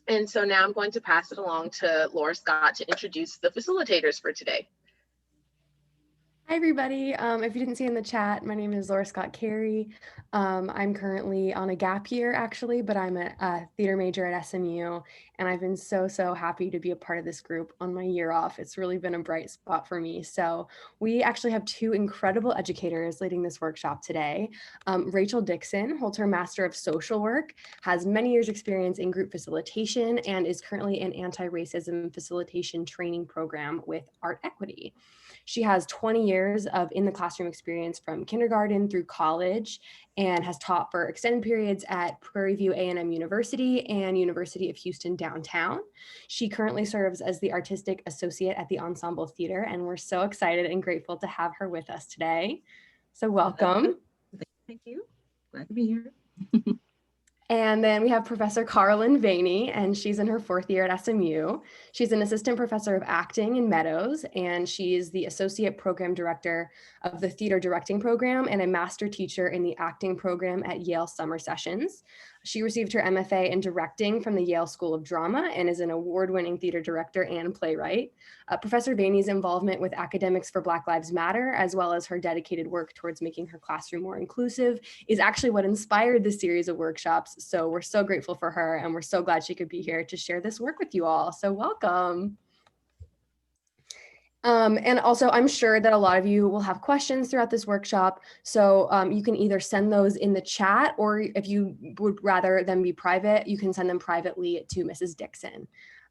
And so now I'm going to pass it along to Laura Scott to introduce the facilitators for today. Hi, everybody. If you didn't see in the chat, my name is Laura Scott Carey. I'm currently on a gap year, actually, but I'm a theater major at SMU, and I've been so happy to be a part of this group on my year off. It's really been a bright spot for me. So we actually have two incredible educators leading this workshop today. Rachel Dickson, Holter Master of Social Work, has many years experience in group facilitation and is currently an anti-racism facilitation training program with Art Equity. She has 20 years of in the classroom experience from kindergarten through college and has taught for extended periods at Prairie View A&M University and University of Houston downtown. She currently serves as the artistic associate at the Ensemble Theater, and we're so excited and grateful to have her with us today. So welcome. Thank you. Glad to be here. And then we have Professor Kara-Lynn Vaeni, and she's in her 4th year at SMU. She's an assistant professor of acting in Meadows, and she is the associate program director of the theater directing program and a master teacher in the acting program at Yale Summer Sessions. She received her MFA in directing from the Yale School of Drama and is an award-winning theater director and playwright. Professor Vaeni's involvement with Academics for Black Lives Matter, as well as her dedicated work towards making her classroom more inclusive, is actually what inspired this series of workshops. So we're so grateful for her, and we're so glad she could be here to share this work with you all. So welcome. And also, I'm sure that a lot of you will have questions throughout this workshop. So you can either send those in the chat, or if you would rather them be private, you can send them privately to Mrs. Dixon.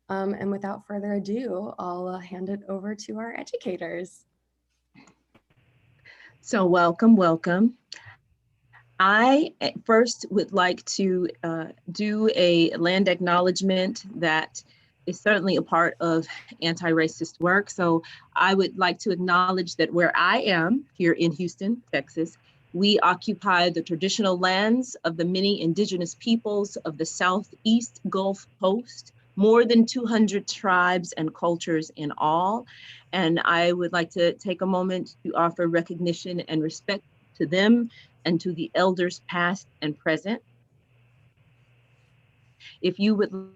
And without further ado, I'll hand it over to our educators. So welcome. I first would like to do a land acknowledgement that is certainly a part of anti-racist work. So I would like to acknowledge that where I am here in Houston, Texas, we occupy the traditional lands of the many indigenous peoples of the Southeast Gulf Coast, more than 200 tribes and cultures in all. And I would like to take a moment to offer recognition and respect to them and to the elders past and present. If you would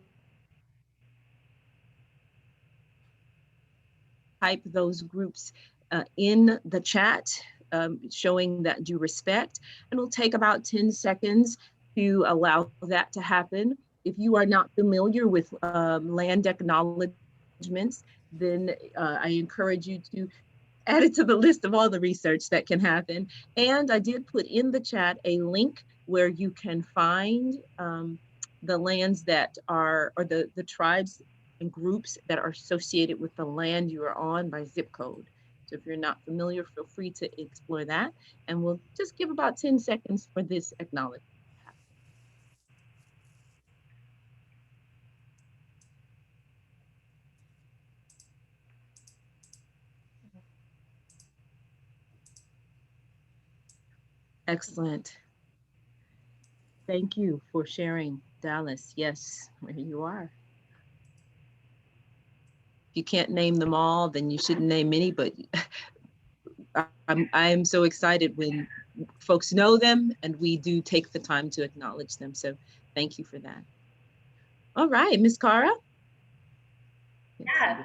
type those groups in the chat, showing that due respect, and it'll take about 10 seconds to allow that to happen. If you are not familiar with land acknowledgements, then I encourage you to add it to the list of all the research that can happen. And I did put in the chat a link where you can find the lands that are, or the tribes and groups that are associated with the land you are on by zip code. So if you're not familiar, feel free to explore that. And we'll just give about 10 seconds for this acknowledgement. Excellent. Thank you for sharing, Dallas. Yes, where you are. If you can't name them all, then you shouldn't name any, but I am so excited when folks know them and we do take the time to acknowledge them. So thank you for that. All right, Ms. Kara. Yes,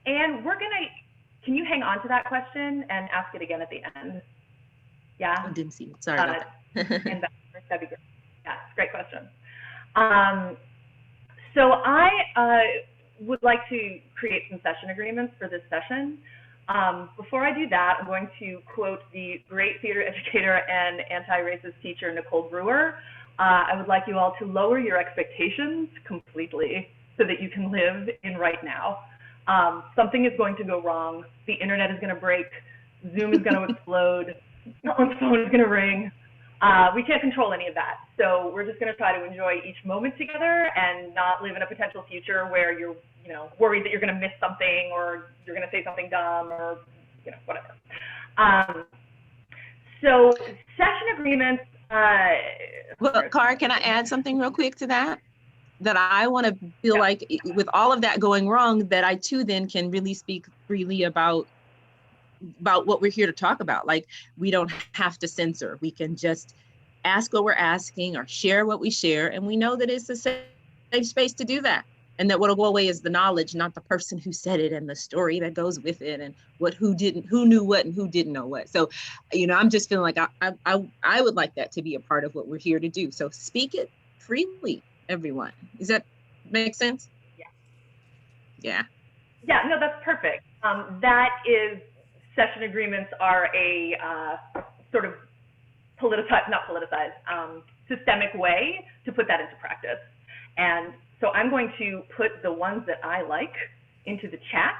and we're gonna, can you hang on to that question and ask it again at the end? Yeah. I didn't see it, sorry about that. That'd be great. Yeah, great question. So I would like to create some session agreements for this session. Before I do that, I'm going to quote the great theater educator and anti-racist teacher, Nicole Brewer. I would like you all to lower your expectations completely so that you can live in right now. Something is going to go wrong. The internet is going to break. Zoom is going to explode. Someone's phone is going to ring. We can't control any of that. So we're just going to try to enjoy each moment together and not live in a potential future where you're, worried that you're going to miss something or you're going to say something dumb or, whatever. So session agreements. Well, Kara, can I add something real quick to that? That I want to feel like with all of that going wrong, that I too then can really speak freely about what we're here to talk about. Like, we don't have to censor. We can just ask what we're asking or share what we share. And we know that it's a safe safe space to do that. And that what'll go away is the knowledge, not the person who said it and the story that goes with it and who knew what and who didn't know what. So, I'm just feeling like I would like that to be a part of what we're here to do. So speak it freely, everyone. Does that make sense? Yeah. Yeah. Yeah, no, that's perfect. That is, session agreements are a sort of systemic way to put that into practice. And so I'm going to put the ones that I like into the chat.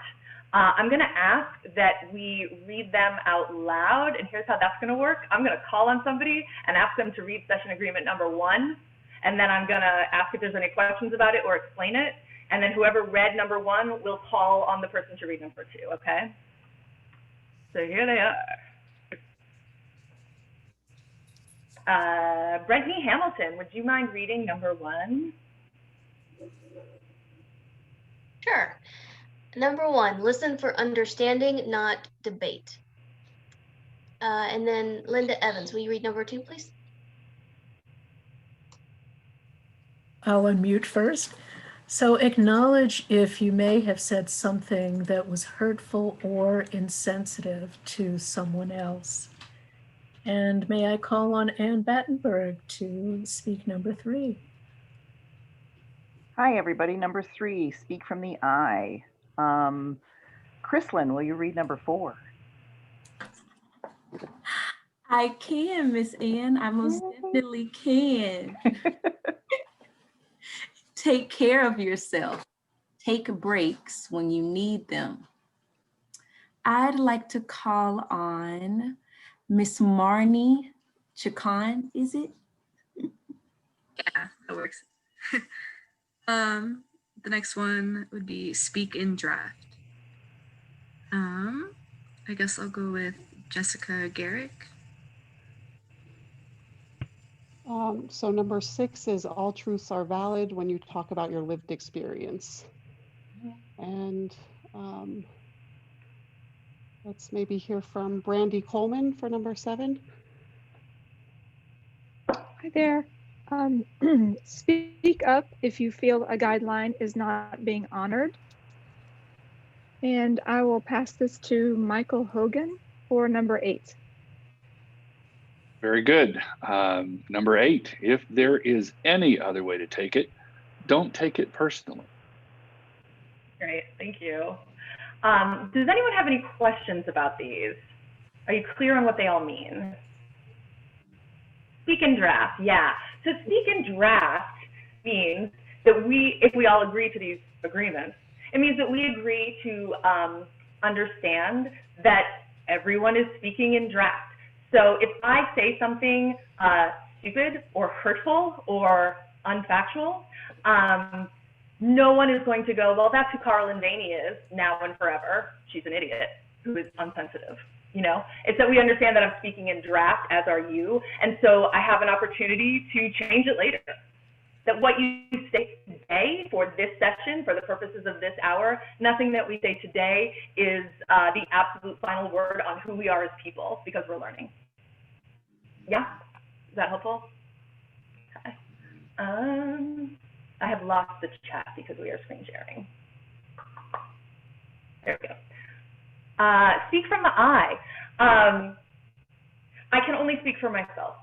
I'm going to ask that we read them out loud, and here's how that's going to work. I'm going to call on somebody and ask them to read session agreement number 1, and then I'm going to ask if there's any questions about it or explain it, and then whoever read number 1 will call on the person to read number 2, okay? So here they are. Brittany Hamilton, would you mind reading number 1? Sure. Number 1, listen for understanding, not debate. And then Linda Evans, will you read number 2, please? I'll unmute first. So acknowledge if you may have said something that was hurtful or insensitive to someone else. And may I call on Ann Battenberg to speak number 3. Hi, everybody. Number 3, speak from the I. Chrislyn, will you read number 4? I can, Miss Ann. I most definitely can. Take care of yourself. Take breaks when you need them. I'd like to call on Miss Marnie Chacon, is it? Yeah, that works. The next one would be speak in draft. I guess I'll go with Jessica Garrick. So number 6 is all truths are valid when you talk about your lived experience. And let's maybe hear from Brandy Coleman for number 7. Hi there. Speak up if you feel a guideline is not being honored. And I will pass this to Michael Hogan for number 8. Very good. Number 8, if there is any other way to take it, don't take it personally. Great, thank you. Does anyone have any questions about these? Are you clear on what they all mean? Speak in draft, yeah. So speak in draft means that if we all agree to these agreements, it means that we agree to understand that everyone is speaking in draft. So if I say something stupid or hurtful or unfactual, no one is going to go, well, that's who Kara-Lynn Vaeni is now and forever. She's an idiot who is unsensitive. It's that we understand that I'm speaking in draft, as are you, and so I have an opportunity to change it later. That what you say today for this session, for the purposes of this hour, nothing that we say today is the absolute final word on who we are as people, because we're learning. Yeah? Is that helpful? Okay. I have lost the chat because we are screen sharing. There we go. Speak from the I. I can only speak for myself.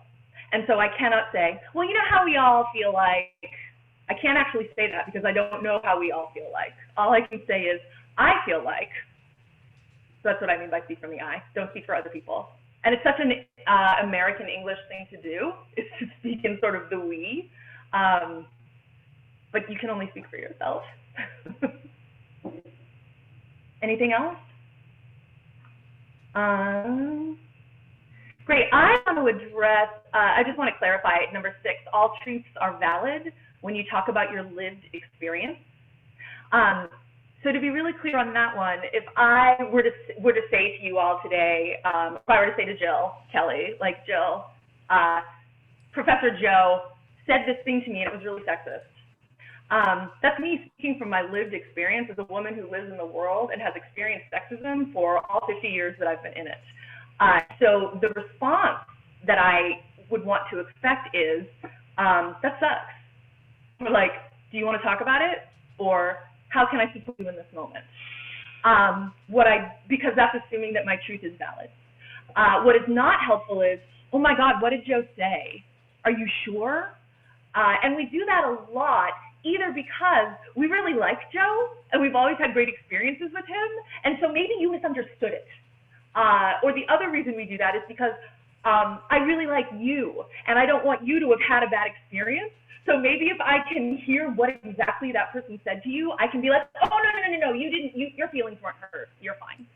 And so I cannot say, well, you know how we all feel like, I can't actually say that because I don't know how we all feel like. All I can say is, I feel like. So that's what I mean by speak from the I. Don't speak for other people. And it's such an American English thing to do, is to speak in sort of the we. But you can only speak for yourself. Anything else? Great, I want to address, I just want to clarify number 6, all truths are valid when you talk about your lived experience. So to be really clear on that one, if I were to say to you all today, if I were to say to Jill Kelly, like, Jill, Professor Joe said this thing to me and it was really sexist. That's me speaking from my lived experience as a woman who lives in the world and has experienced sexism for all 50 years that I've been in it. So the response that I would want to expect is, that sucks. Or like, Do you want to talk about it? Or how can I support you in this moment? Because that's assuming that my truth is valid. What is not helpful is, oh my God, what did Joe say? Are you sure? And we do that a lot, either because we really like Joe and we've always had great experiences with him, and so maybe you misunderstood it. Or the other reason we do that is because I really like you and I don't want you to have had a bad experience. So maybe if I can hear what exactly that person said to you, I can be like, oh, no, you didn't, your feelings weren't hurt, you're fine.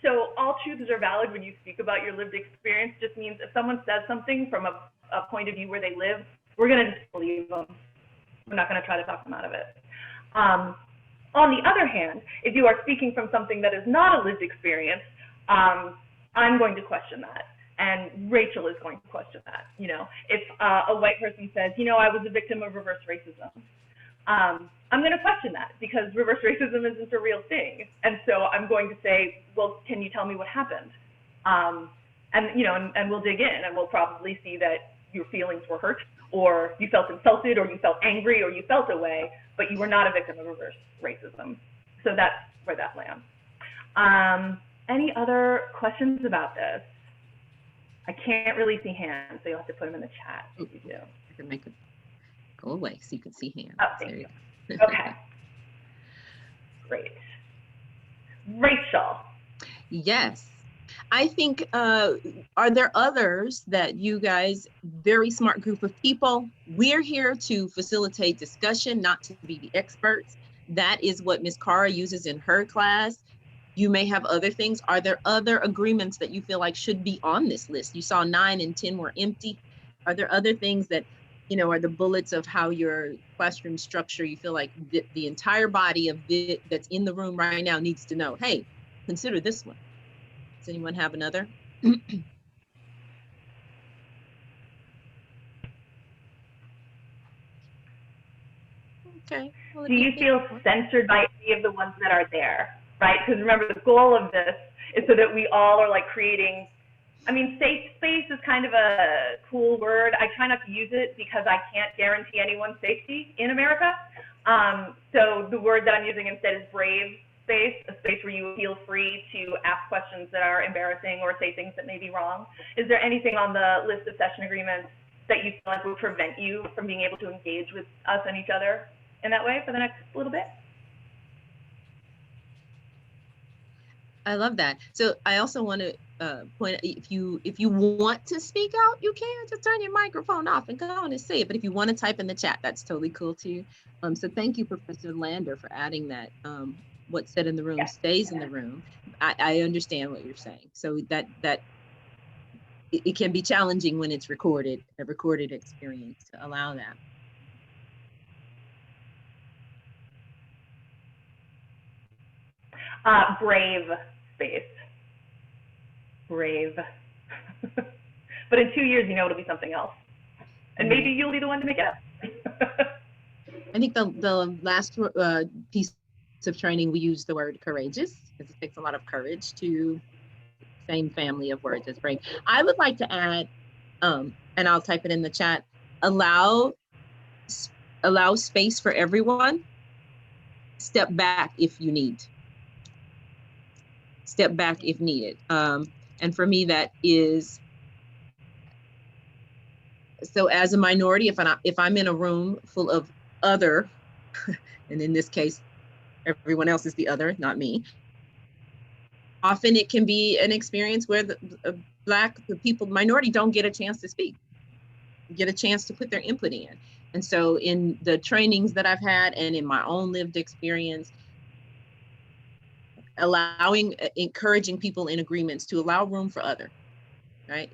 So all truths are valid when you speak about your lived experience. Just means if someone says something from a point of view where they live, we're gonna just believe them. We're not gonna try to talk them out of it. On the other hand, if you are speaking from something that is not a lived experience, I'm going to question that. And Rachel is going to question that. You know, if a white person says, you know, I was a victim of reverse racism, I'm going to question that because reverse racism isn't a real thing. And so I'm going to say, well, can you tell me what happened? And, you know, and we'll dig in and we'll probably see that your feelings were hurt, or you felt insulted, or you felt angry, or you felt away, but you were not a victim of reverse racism. So that's where that lands. Any other questions about this? I can't really see hands, so you'll have to put them in the chat if you do. I can make it go away so you can see hands. Oh, thank you. Okay. Great. Rachel. Yes. I think, are there others that you guys, very smart group of people, we're here to facilitate discussion, not to be the experts. That is what Ms. Kara uses in her class. You may have other things. Are there other agreements that you feel like should be on this list? You saw 9 and 10 were empty. Are there other things that, you know, are the bullets of how your classroom structure, you feel like the entire body of it that's in the room right now needs to know, hey, consider this one. Does anyone have another? Okay. Well, do you feel censored by any of the ones that are there? Right? Because remember, the goal of this is so that we all are like creating, I mean, safe space is kind of a cool word. I try not to use it because I can't guarantee anyone's safety in America. So the word that I'm using instead is brave space, a space where you feel free to ask questions that are embarrassing or say things that may be wrong. Is there anything on the list of session agreements that you feel like would prevent you from being able to engage with us and each other in that way for the next little bit? I love that. So I also want to point out, if you want to speak out, you can just turn your microphone off and go on and say it. But if you want to type in the chat, that's totally cool too. So thank you, Professor Lander, for adding that. What's said in the room stays in the room. I understand what you're saying. So that it can be challenging when it's recorded, a recorded experience, to allow that. Brave space. Brave. But in 2 years, you know, it'll be something else. And maybe you'll be the one to make it up. I think the last piece of training, we use the word courageous, because it takes a lot of courage to same family of words as brave. I would like to add, and I'll type it in the chat, allow space for everyone. Step back if you need. Step back if needed. And for me, that is, so as a minority, if I'm in a room full of other, and in this case, everyone else is the other, not me. Often it can be an experience where the people, minority, don't get a chance to speak, get a chance to put their input in. And so in the trainings that I've had and in my own lived experience, encouraging people in agreements to allow room for other, right?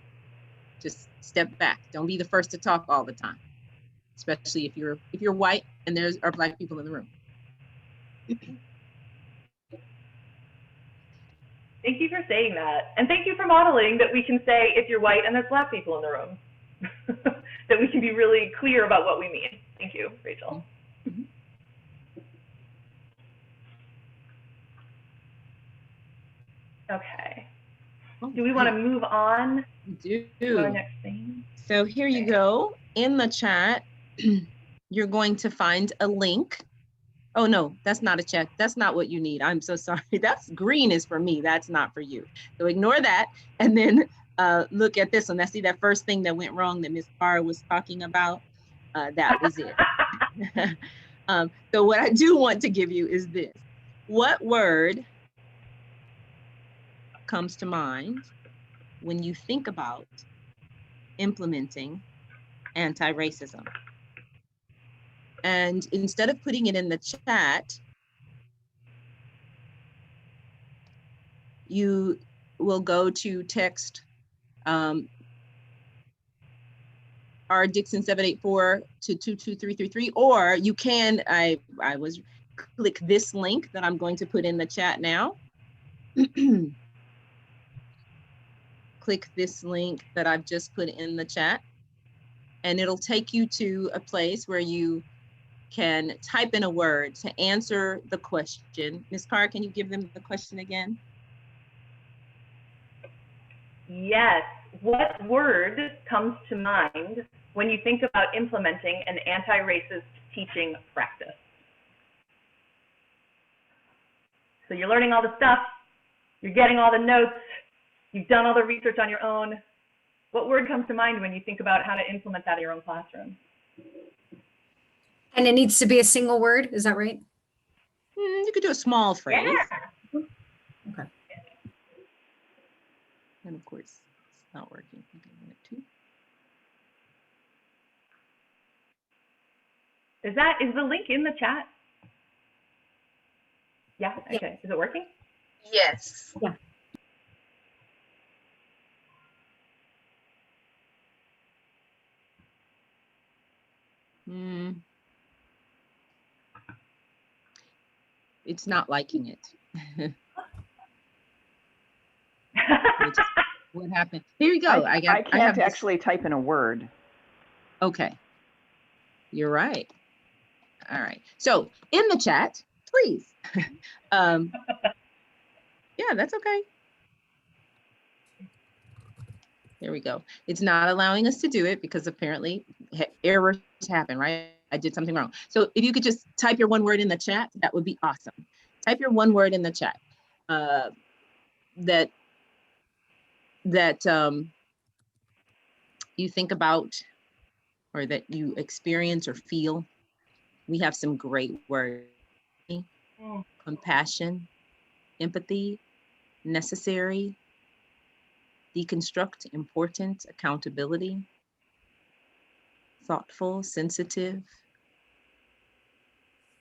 Just step back. Don't be the first to talk all the time, especially if you're white and there are Black people in the room. Thank you for saying that. And thank you for modeling that we can say if you're white and there's Black people in the room, that we can be really clear about what we mean. Thank you, Rachel. Mm-hmm. Okay. Do we want to move on to our next thing? So here you go. In the chat, you're going to find a link. Oh no, that's not a check. That's not what you need. I'm so sorry. That's green is for me. That's not for you. So ignore that. And then look at this one. I see that first thing that went wrong that Ms. Kara was talking about. That was it. So what I do want to give you is this. What word comes to mind when you think about implementing anti-racism? And instead of putting it in the chat, you will go to text R Dixon 784 to 22333, or you can, I was click this link that I'm going to put in the chat now. Click this link that I've just put in the chat, and it'll take you to a place where you can type in a word to answer the question. Ms. Kara, can you give them the question again? Yes. What word comes to mind when you think about implementing an anti-racist teaching practice? So you're learning all the stuff, you're getting all the notes, you've done all the research on your own. What word comes to mind when you think about how to implement that in your own classroom? And it needs to be a single word, is that right? You could do a small phrase. Yeah. Okay. And of course, it's not working. Is the link in the chat? Yeah, okay. Is it working? Yes. Yeah. It's not liking it. What happened? Here you go. I can't actually type in a word. Okay. You're right. All right. So in the chat, please. Yeah, that's okay. There we go. It's not allowing us to do it because apparently errors happen, right? I did something wrong. So if you could just type your one word in the chat, that would be awesome. Type your one word in the chat that you think about or that you experience or feel. We have some great words. Compassion, empathy, necessary, deconstruct, important, accountability, thoughtful, sensitive.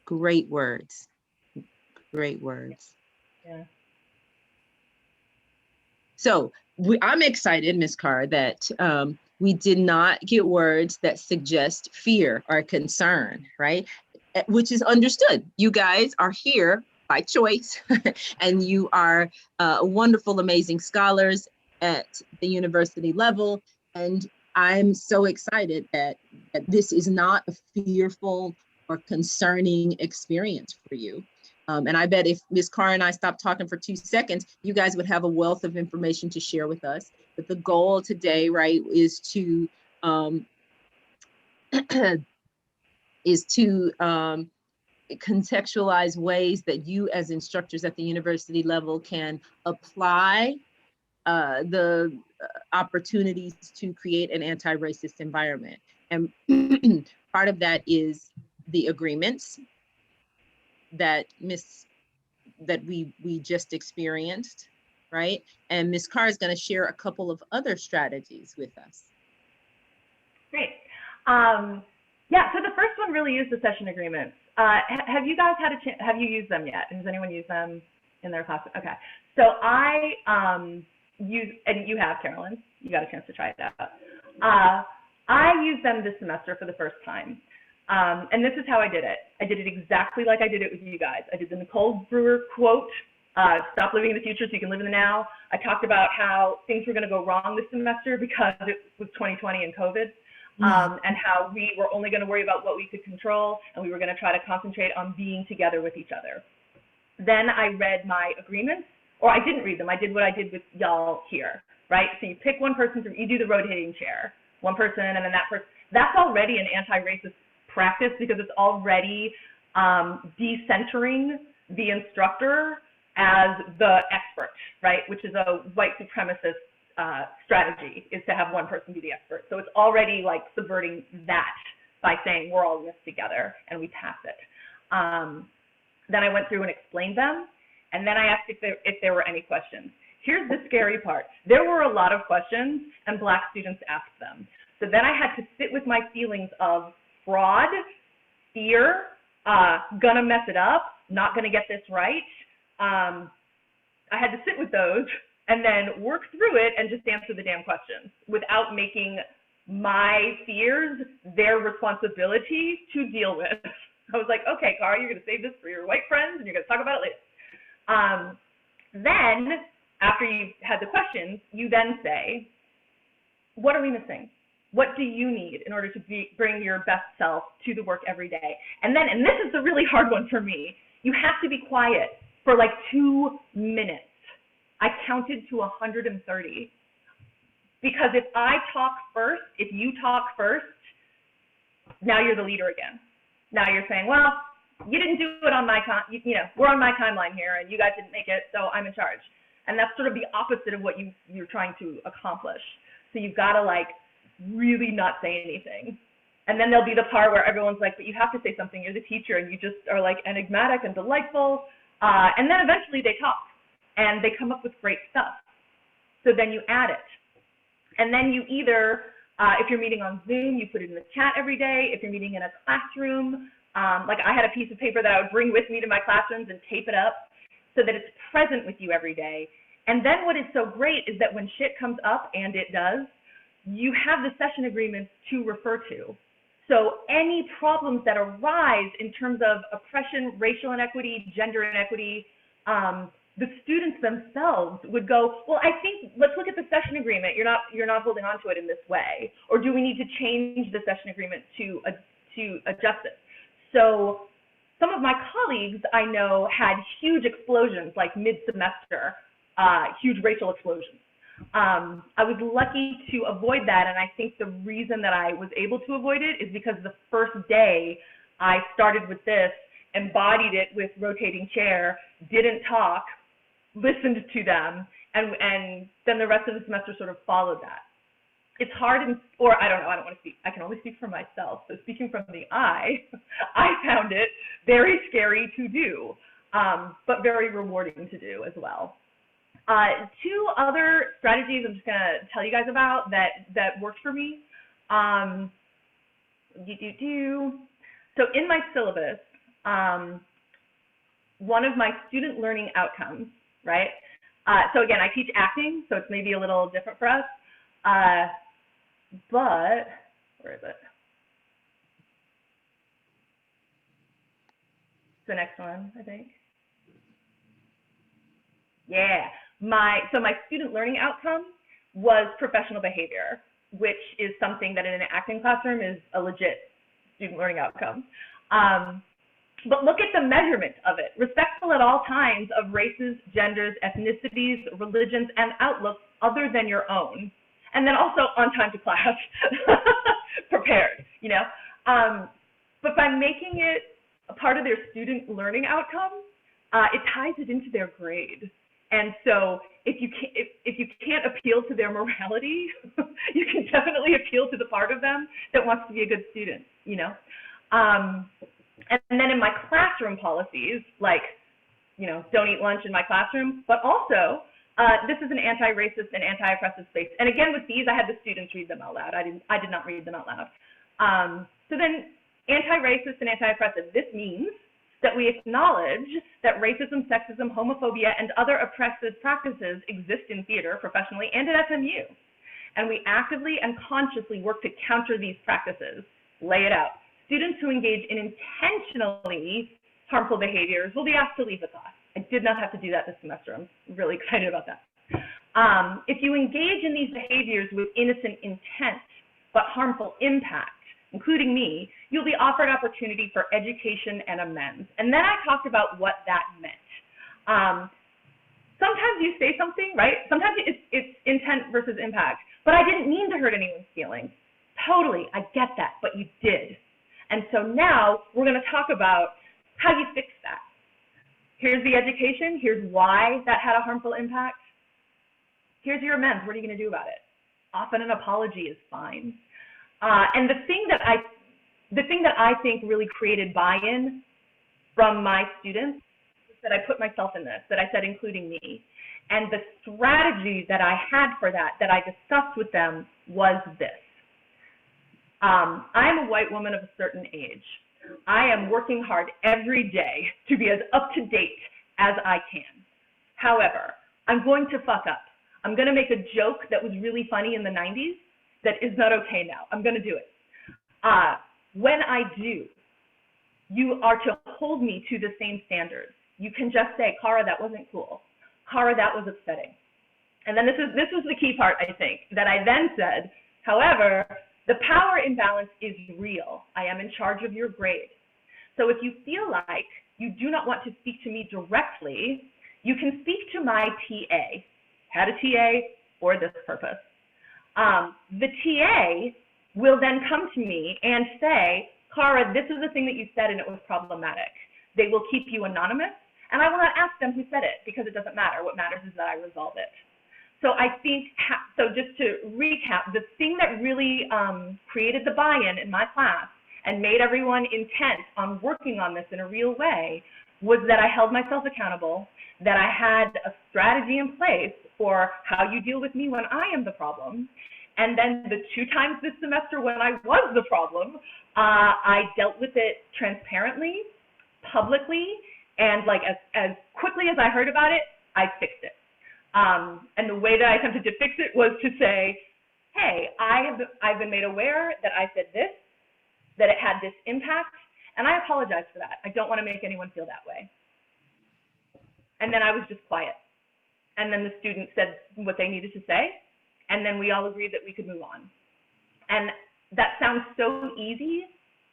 Great words. Great words. Yeah. So I'm excited, Ms. Kara, that we did not get words that suggest fear or concern, right? Which is understood. You guys are here by choice, and you are wonderful, amazing scholars at the university level. And I'm so excited that this is not a fearful or concerning experience for you. And I bet if Ms. Kara and I stopped talking for 2 seconds, you guys would have a wealth of information to share with us. But the goal today, right, is to contextualize ways that you as instructors at the university level can apply the opportunities to create an anti-racist environment. And part of that is the agreements that we just experienced, right? And Ms. Kara is going to share a couple of other strategies with us. Great. Yeah, so the first one really is the session agreements. Have you guys had a chance, have you used them yet? Has anyone used them in their class? Okay, so I use, and you have, Carolyn, you got a chance to try it out. I used them this semester for the first time. And this is how I did it. I did it exactly like I did it with you guys. I did the Nicole Brewer quote, stop living in the future so you can live in the now. I talked about how things were going to go wrong this semester because it was 2020 and COVID, and how we were only going to worry about what we could control, and we were going to try to concentrate on being together with each other. Then I read my agreements, or I didn't read them. I did what I did with y'all here, right? So you pick one person, you do the rotating chair, one person, and then that person. That's already an anti-racist practice because it's already decentering the instructor as the expert, right? Which is a white supremacist strategy, is to have one person be the expert. So it's already like subverting that by saying we're all in this together and we pass it. Then I went through and explained them, and then I asked if there were any questions. Here's the scary part. There were a lot of questions, and Black students asked them. So then I had to sit with my feelings of fraud, fear, gonna mess it up, not gonna get this right. I had to sit with those and then work through it and just answer the damn questions without making my fears their responsibility to deal with. I was like, okay, Kara, you're gonna save this for your white friends and you're gonna talk about it later. Then, after you've had the questions, you then say, what are we missing? What do you need in order to bring your best self to the work every day? And then, and this is the really hard one for me, you have to be quiet for like 2 minutes. I counted to 130. Because if I talk first, if you talk first, now you're the leader again. Now you're saying, well, you didn't do it on my time, you know, we're on my timeline here and you guys didn't make it, so I'm in charge. And that's sort of the opposite of what you're trying to accomplish. So you've got to like really not say anything. And then there'll be the part where everyone's like, but you have to say something, you're the teacher, and you just are like enigmatic and delightful. And then eventually they talk and they come up with great stuff. So then you add it. And then you either, if you're meeting on Zoom, you put it in the chat every day. If you're meeting in a classroom, like I had a piece of paper that I would bring with me to my classrooms and tape it up so that it's present with you every day. And then what is so great is that when shit comes up, and it does, you have the session agreements to refer to. So any problems that arise in terms of oppression, racial inequity, gender inequity, the students themselves would go, well, I think, let's look at the session agreement. You're not holding on to it in this way. Or do we need to change the session agreement to adjust it? So some of my colleagues I know had huge explosions, like mid-semester, huge racial explosions. I was lucky to avoid that, and I think the reason that I was able to avoid it is because the first day I started with this, embodied it with rotating chair, didn't talk, listened to them, and then the rest of the semester sort of followed that. It's hard, or I don't know, I don't want to speak, I can only speak for myself, so speaking from the I found it very scary to do, but very rewarding to do as well. 2 other strategies I'm just going to tell you guys about that worked for me. So in my syllabus, one of my student learning outcomes, right? So again, I teach acting, so it's maybe a little different for us. But, where is it? It's the next one, I think. Yeah. So my student learning outcome was professional behavior, which is something that in an acting classroom is a legit student learning outcome. But look at the measurement of it. Respectful at all times of races, genders, ethnicities, religions, and outlooks other than your own. And then also on time to class, prepared, you know. But by making it a part of their student learning outcome, it ties it into their grade. And so if you can't appeal to their morality, you can definitely appeal to the part of them that wants to be a good student, you know. And then in my classroom policies, like, you know, don't eat lunch in my classroom, but also this is an anti-racist and anti-oppressive space. And again, with these, I had the students read them out loud. I did not read them out loud. So then anti-racist and anti-oppressive, this means that we acknowledge that racism, sexism, homophobia, and other oppressive practices exist in theater professionally and at SMU. And we actively and consciously work to counter these practices. Lay it out. Students who engage in intentionally harmful behaviors will be asked to leave the class. I did not have to do that this semester. I'm really excited about that. If you engage in these behaviors with innocent intent, but harmful impact, including me, you'll be offered opportunity for education and amends. And then I talked about what that meant. Sometimes you say something, right? Sometimes it's intent versus impact, but I didn't mean to hurt anyone's feelings. Totally, I get that, but you did. And so now we're going to talk about how you fix that. Here's the education. Here's why that had a harmful impact. Here's your amends. What are you going to do about it? Often an apology is fine. And the thing that I think really created buy-in from my students is that I put myself in this, that I said including me. And the strategy that I had for that I discussed with them was this. I'm a white woman of a certain age. I am working hard every day to be as up to date as I can. However, I'm going to fuck up. I'm going to make a joke that was really funny in the 90s that is not okay now. I'm going to do it. When I do, you are to hold me to the same standards. You can just say, Kara, that wasn't cool. Kara, that was upsetting. And then this was the key part, I think, that I then said, however, the power imbalance is real. I am in charge of your grade. So if you feel like you do not want to speak to me directly, you can speak to my TA. Had a TA for this purpose. The TA will then come to me and say, Kara, this is the thing that you said and it was problematic. They will keep you anonymous, and I will not ask them who said it because it doesn't matter. What matters is that I resolve it. So I think, so just to recap, the thing that really created the buy-in in my class and made everyone intent on working on this in a real way was that I held myself accountable, that I had a strategy in place for how you deal with me when I am the problem. And then the 2 times this semester when I was the problem, I dealt with it transparently, publicly, and like as quickly as I heard about it, I fixed it. And the way that I attempted to fix it was to say, hey, I've been made aware that I said this, that it had this impact, and I apologize for that. I don't want to make anyone feel that way. And then I was just quiet. And then the students said what they needed to say, and then we all agreed that we could move on. And that sounds so easy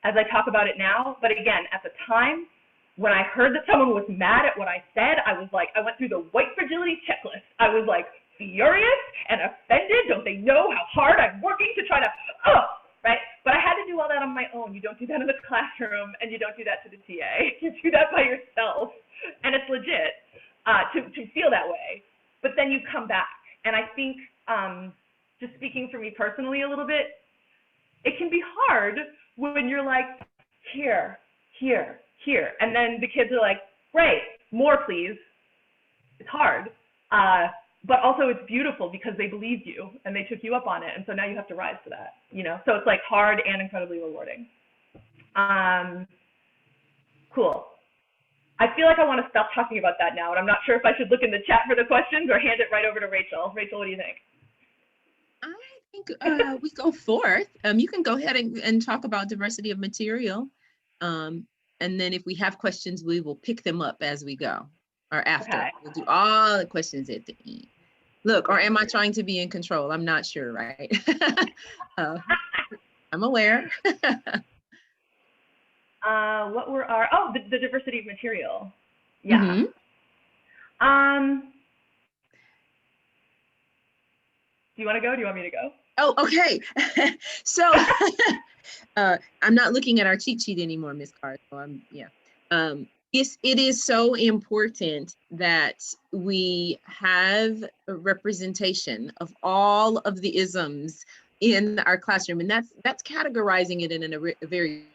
as I talk about it now, but again, at the time, when I heard that someone was mad at what I said, I was like, I went through the white fragility checklist. I was like furious and offended. Don't they know how hard I'm working to try to, right? But I had to do all that on my own. You don't do that in the classroom, and you don't do that to the TA. You do that by yourself, and it's legit to feel that way. But then you come back, and I think, just speaking for me personally a little bit, it can be hard when you're like, here, and then the kids are like, great, more please. It's hard, but also it's beautiful because they believed you and they took you up on it, and so now you have to rise to that, you know? So it's like hard and incredibly rewarding. Cool. I feel like I want to stop talking about that now, and I'm not sure if I should look in the chat for the questions or hand it right over to Rachel. Rachel, what do you think? I think we go forth. You can go ahead and talk about diversity of material. And then if we have questions, we will pick them up as we go or after. Okay. We'll do all the questions at the end. Look, or am I trying to be in control? I'm not sure, right? I'm aware. What were our, the diversity of material. Yeah. Mm-hmm. Do you want to go? Do you want me to go? Oh, okay. So I'm not looking at our cheat sheet anymore, Ms. Carr. So it is so important that we have a representation of all of the isms in our classroom, and that's categorizing it in a very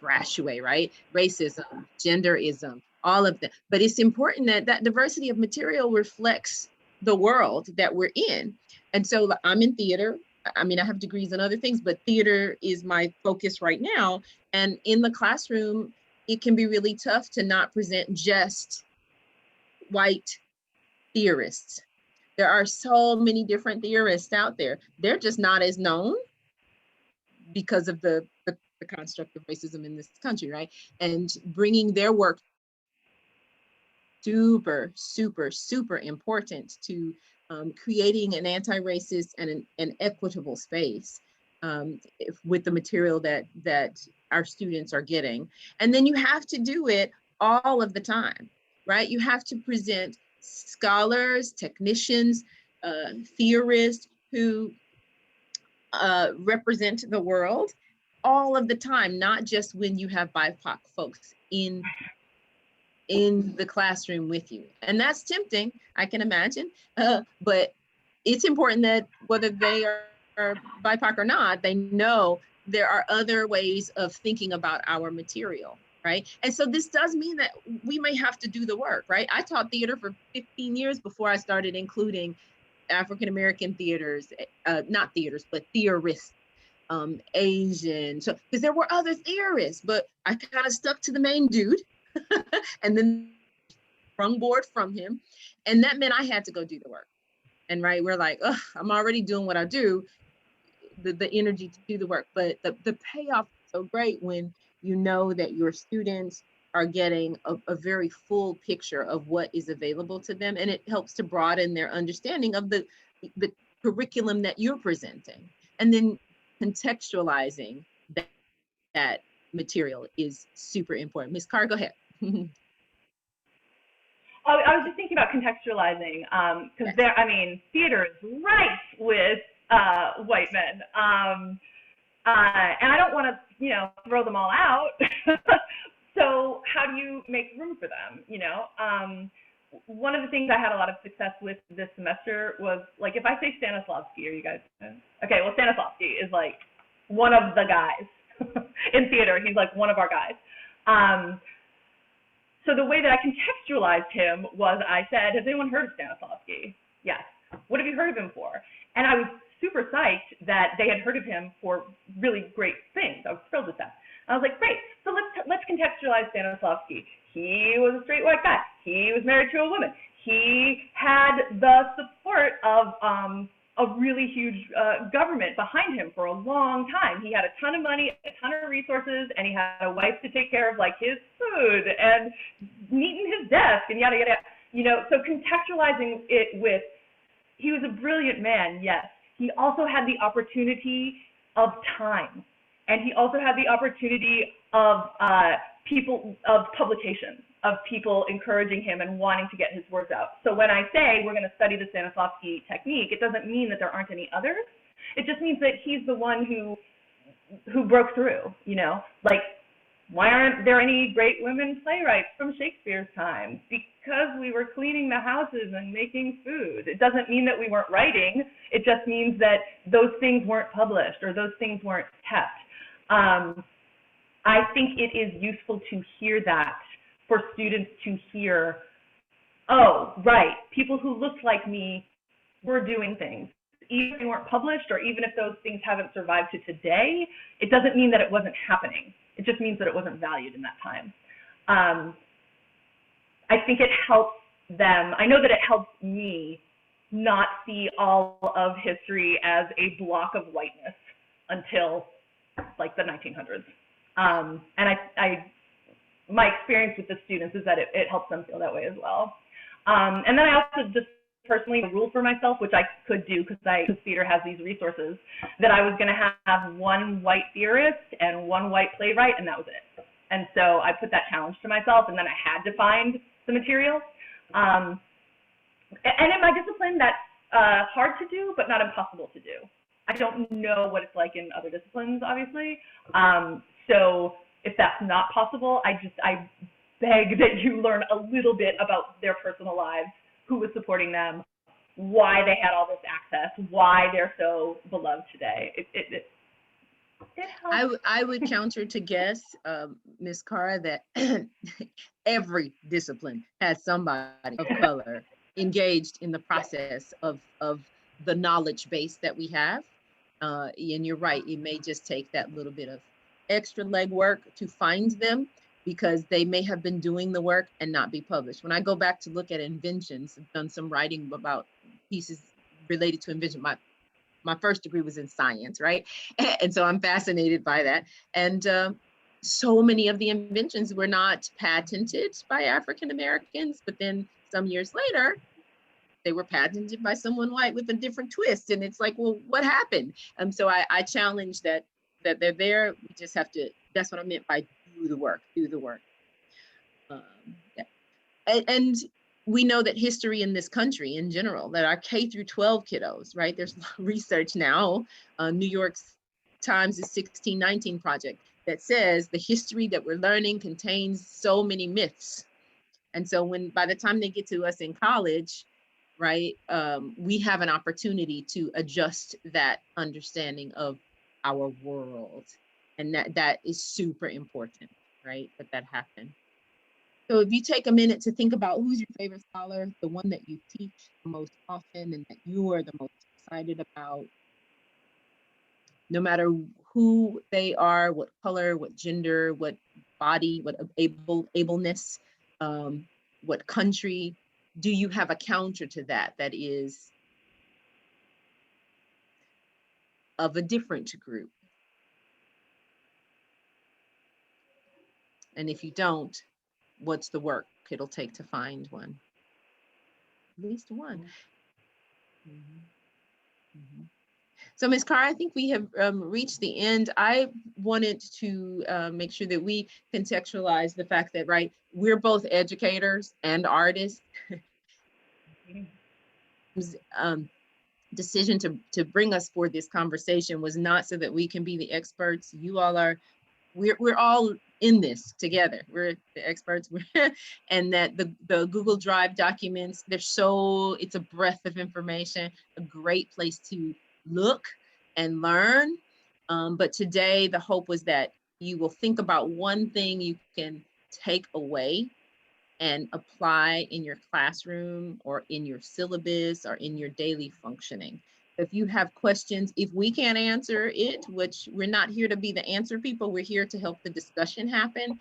brash way, right? Racism, genderism, all of that. But it's important that diversity of material reflects the world that we're in. And so I'm in theater. I mean, I have degrees in other things, but theater is my focus right now. And in the classroom, it can be really tough to not present just white theorists. There are so many different theorists out there. They're just not as known because of the construct of racism in this country, right? And bringing their work super, super, super important to creating an anti-racist and an equitable space with the material that our students are getting. And then you have to do it all of the time, right? You have to present scholars, technicians, theorists who represent the world all of the time, not just when you have BIPOC folks in the classroom with you. And that's tempting, I can imagine, but it's important that whether they are BIPOC or not, they know there are other ways of thinking about our material, right? And so this does mean that we may have to do the work, right? I taught theater for 15 years before I started including African-American theaters, not theaters, but theorists, Asian, so because there were other theorists, but I kind of stuck to the main dude and then sprung board from him. And that meant I had to go do the work. And right, we're like, oh, I'm already doing what I do, the energy to do the work. But the payoff is so great when you know that your students are getting a very full picture of what is available to them. And it helps to broaden their understanding of the curriculum that you're presenting. And then contextualizing that material is super important. Ms. Carr, go ahead. I was just thinking about contextualizing, because there, I mean, theater is rife with white men, and I don't want to, you know, throw them all out. So how do you make room for them? You know, one of the things I had a lot of success with this semester was, like, if I say Stanislavski, are you guys okay? Well, Stanislavski is like one of the guys in theater. He's like one of our guys. So the way that I contextualized him was I said, has anyone heard of Stanislavski? Yes. What have you heard of him for? And I was super psyched that they had heard of him for really great things. I was thrilled with that. I was like, great. So let's contextualize Stanislavski. He was a straight white guy. He was married to a woman. He had the support of a really huge government behind him for a long time. He had a ton of money, a ton of resources, and he had a wife to take care of, like, his food and neaten his desk and yada, yada. You know, so contextualizing it with, he was a brilliant man, yes. He also had the opportunity of time. And he also had the opportunity of publication, of people encouraging him and wanting to get his words out. So when I say we're going to study the Stanislavski technique, it doesn't mean that there aren't any others. It just means that he's the one who broke through, you know? Like, why aren't there any great women playwrights from Shakespeare's time? Because we were cleaning the houses and making food. It doesn't mean that we weren't writing. It just means that those things weren't published or those things weren't kept. I think it is useful to hear that, for students to hear, oh, right, people who looked like me were doing things. Even if they weren't published, or even if those things haven't survived to today, it doesn't mean that it wasn't happening. It just means that it wasn't valued in that time. I think it helps them, I know that it helps me not see all of history as a block of whiteness until, like, the 1900s. And my experience with the students is that it helps them feel that way as well. And then I also just personally ruled for myself, which I could do because theater has these resources, that I was going to have one white theorist and one white playwright, and that was it. And so I put that challenge to myself, and then I had to find the material. And in my discipline, that's hard to do, but not impossible to do. I don't know what it's like in other disciplines, obviously. So if that's not possible, I beg that you learn a little bit about their personal lives, who was supporting them, why they had all this access, why they're so beloved today. It helps. I would counter to guess, Ms. Kara, that every discipline has somebody of color engaged in the process of the knowledge base that we have. And you're right, it may just take that little bit of extra legwork to find them, because they may have been doing the work and not be published. When I go back to look at inventions, I've done some writing about pieces related to invention. My first degree was in science, right? And so I'm fascinated by that. And so many of the inventions were not patented by African Americans, but then some years later, they were patented by someone white with a different twist. And it's like, well, what happened? So I challenge that they're there. We just have to, that's what I meant by do the work. Yeah. And we know that history in this country in general, that our K through 12 kiddos, right? There's research now, New York times the 1619 project that says the history that we're learning contains so many myths. And so by the time they get to us in college, right, we have an opportunity to adjust that understanding of our world. And that is super important, right, that happen. So if you take a minute to think about who's your favorite scholar, the one that you teach the most often and that you are the most excited about, no matter who they are, what color, what gender, what body, what ableness, what country, do you have a counter to that is of a different group? And if you don't, what's the work it'll take to find one? At least one. So Ms. Carr, I think we have reached the end. I wanted to make sure that we contextualize the fact that, right, we're both educators and artists. Decision to bring us for this conversation was not so that we can be the experts. You all are, we're all in this together. We're the experts, and that the Google Drive documents, it's a breadth of information, a great place to look and learn. But today the hope was that you will think about one thing you can take away and apply in your classroom or in your syllabus or in your daily functioning. If you have questions, if we can't answer it, which we're not here to be the answer people, we're here to help the discussion happen,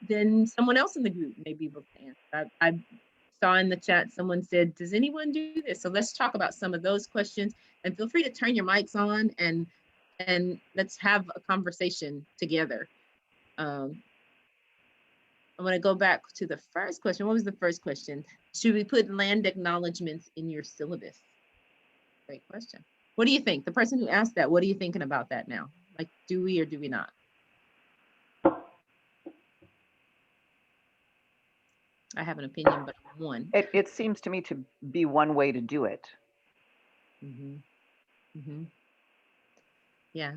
then someone else in the group may be able to answer. I saw in the chat, someone said, does anyone do this? So let's talk about some of those questions, and feel free to turn your mics on and let's have a conversation together. I'm gonna go back to the first question. What was the first question? Should we put land acknowledgements in your syllabus? Great question. What do you think? The person who asked that, what are you thinking about that now? Like, do we or do we not? I have an opinion, but I'm one. It seems to me to be one way to do it. Yeah.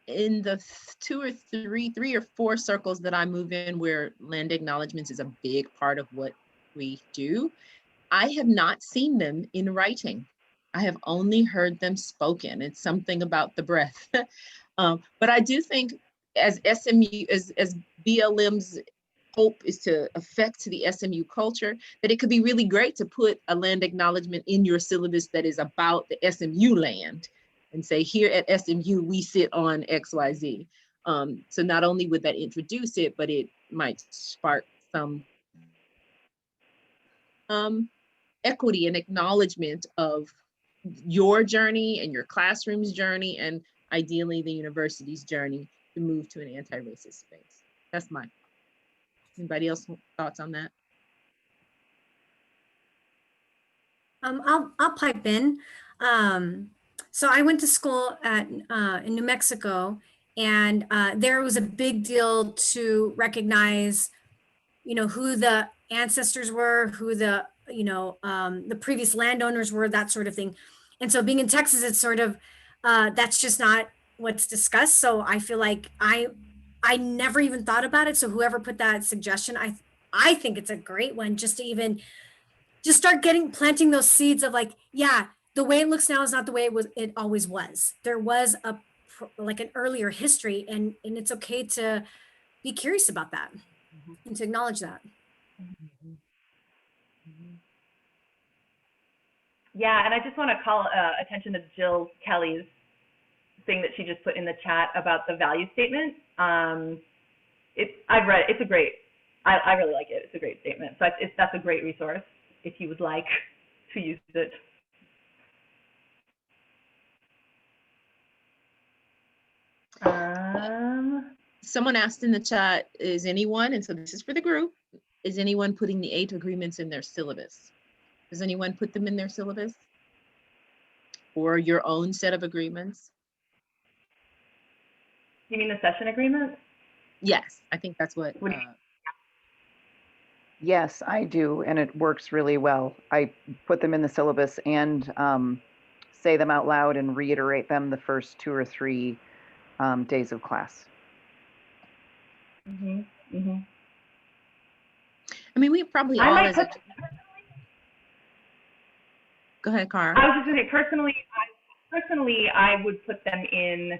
In the three or four circles that I move in where land acknowledgements is a big part of what we do, I have not seen them in writing. I have only heard them spoken. It's something about the breath. But I do think as SMU, as BLM's hope is to affect the SMU culture, that it could be really great to put a land acknowledgement in your syllabus that is about the SMU land and say, here at SMU, we sit on XYZ. So not only would that introduce it, but it might spark some equity and acknowledgement of your journey and your classroom's journey, and ideally the university's journey to move to an anti-racist space. That's my thought. Anybody else thoughts on that? I'll pipe in. So I went to school in New Mexico, and there was a big deal to recognize, who the ancestors were, who the previous landowners were, that sort of thing. And so being in Texas, it's sort of, that's just not what's discussed. So I feel like I never even thought about it. So whoever put that suggestion, I think it's a great one, just to even just start planting those seeds of like, yeah, the way it looks now is not the way it always was. There was like an earlier history, and it's okay to be curious about that and to acknowledge that. Yeah, and I just want to call attention to Jill Kelly's thing that she just put in the chat about the value statement. I've read it. It's a great, I really like it. It's a great statement. So that's a great resource if you would like to use it. Someone asked in the chat, is anyone, and so this is for the group, is anyone putting the 8 agreements in their syllabus? Does anyone put them in their syllabus? Or your own set of agreements? You mean the session agreement? Yes, I think that's what. Yes, I do, and it works really well. I put them in the syllabus, and say them out loud and reiterate them the first 2 or 3 days of class. I mean, we probably all as a... Go ahead, Cara. I was just going to say, personally, I would put them in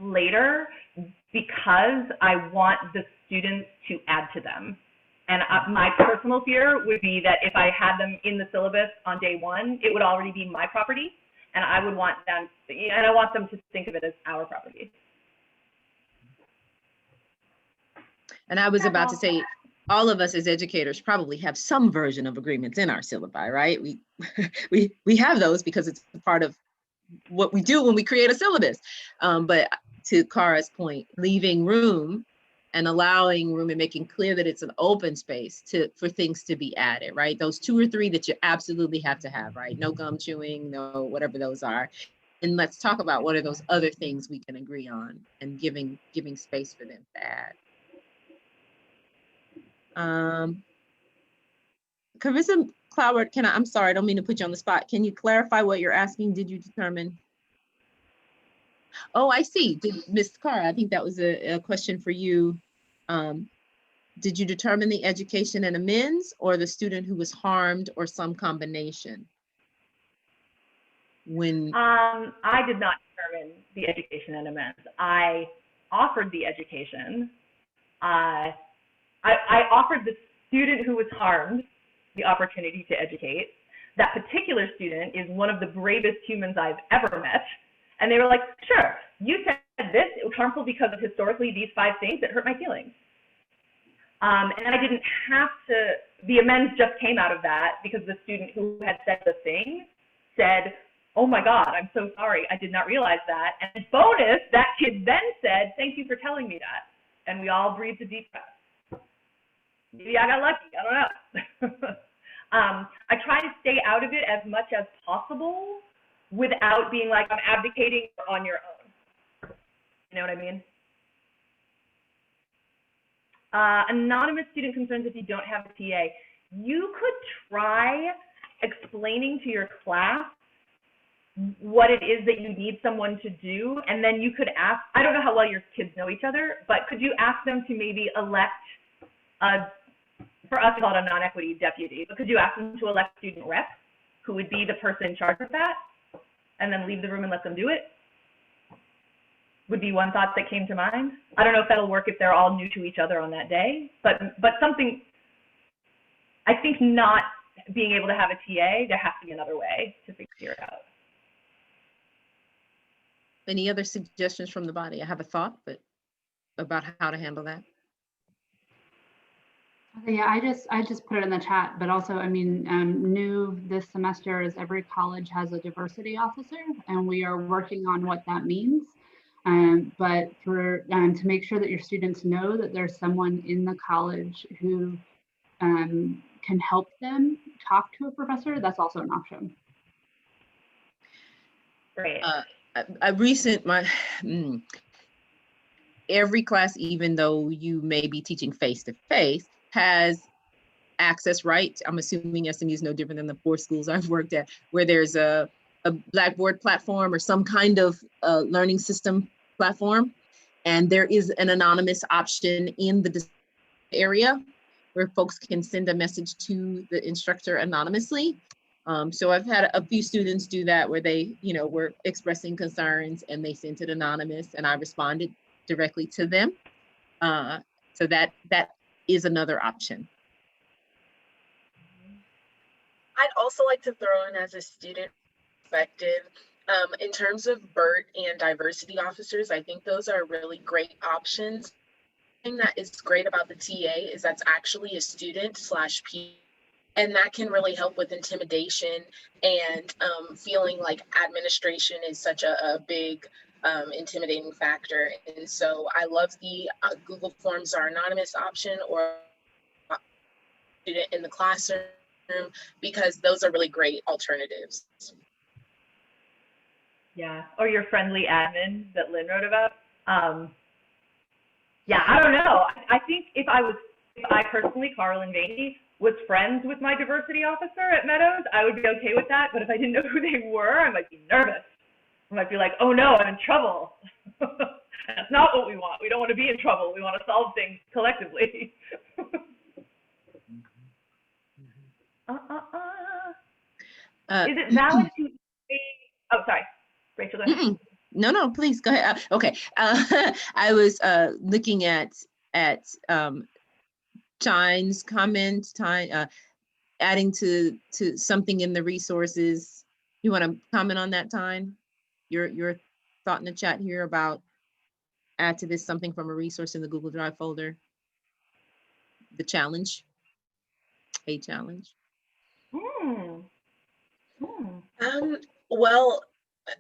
later because I want the students to add to them. And my personal fear would be that if I had them in the syllabus on day 1, it would already be my property, and I would want them, and I want them to think of it as our property. And I was about to say, all of us as educators probably have some version of agreements in our syllabi, right? We have those because it's part of what we do when we create a syllabus. But to Cara's point, leaving room and allowing room and making clear that it's an open space for things to be added, right? Those 2 or 3 that you absolutely have to have, right? No gum chewing, no whatever those are. And let's talk about what are those other things we can agree on, and giving space for them to add. Carissa Cloward, I'm sorry, I don't mean to put you on the spot. Can you clarify what you're asking? Did you determine? Oh, I see. Ms. Cara, I think that was a question for you. Did you determine the education and amends, or the student who was harmed, or some combination? I did not determine the education and amends. I offered the education. I offered the student who was harmed the opportunity to educate. That particular student is one of the bravest humans I've ever met. And they were like, sure, you said this, it was harmful because of historically these 5 things that hurt my feelings. And I didn't have to, the amends just came out of that because the student who had said the thing said, oh my God, I'm so sorry, I did not realize that. And bonus, that kid then said, thank you for telling me that. And we all breathed a deep breath. Maybe I got lucky, I don't know. I try to stay out of it as much as possible without being like, I'm abdicating on your own. You know what I mean? Anonymous student concerns if you don't have a TA. You could try explaining to your class what it is that you need someone to do, and then you could ask, I don't know how well your kids know each other, but could you ask them to maybe elect for us we call it a non-equity deputy, but could you ask them to elect student rep, who would be the person in charge of that, and then leave the room and let them do it? Would be one thought that came to mind. I don't know if that'll work if they're all new to each other on that day, but something, I think not being able to have a TA, there has to be another way to figure it out. Any other suggestions from the body? I have a thought, but about how to handle that. Yeah, I just put it in the chat, but also, I mean, new this semester is every college has a diversity officer, and we are working on what that means. But for to make sure that your students know that there's someone in the college who can help them talk to a professor, that's also an option. Great. Every class, even though you may be teaching face-to-face, has access, right? I'm assuming SMU is no different than the 4 schools I've worked at, where there's a Blackboard platform or some kind of learning system platform. And there is an anonymous option in the area where folks can send a message to the instructor anonymously. So I've had a few students do that where they, were expressing concerns and they sent it anonymous, and I responded directly to them. So that is another option. I'd also like to throw in as a student perspective, in terms of BERT and diversity officers, I think those are really great options. The thing that is great about the TA is that's actually a student/P, and that can really help with intimidation and feeling like administration is such a big intimidating factor. And so I love the Google Forms are anonymous option, or student in the classroom, because those are really great alternatives. Yeah, or your friendly admin that Lynn wrote about. Yeah, I don't know. I think if I personally, Kara-Lynn Vaeni, was friends with my diversity officer at Meadows, I would be okay with that. But if I didn't know who they were, I might be nervous. I might be like, oh no, I'm in trouble. That's not what we want. We don't want to be in trouble. We want to solve things collectively. Is it valid to oh, sorry, Rachel, go ahead. No, please go ahead. Okay, I was looking at Tyne's comment, adding to something in the resources. You want to comment on that, Tyne? Your thought in the chat here about add to this something from a resource in the Google Drive folder. The challenge, a challenge. Well,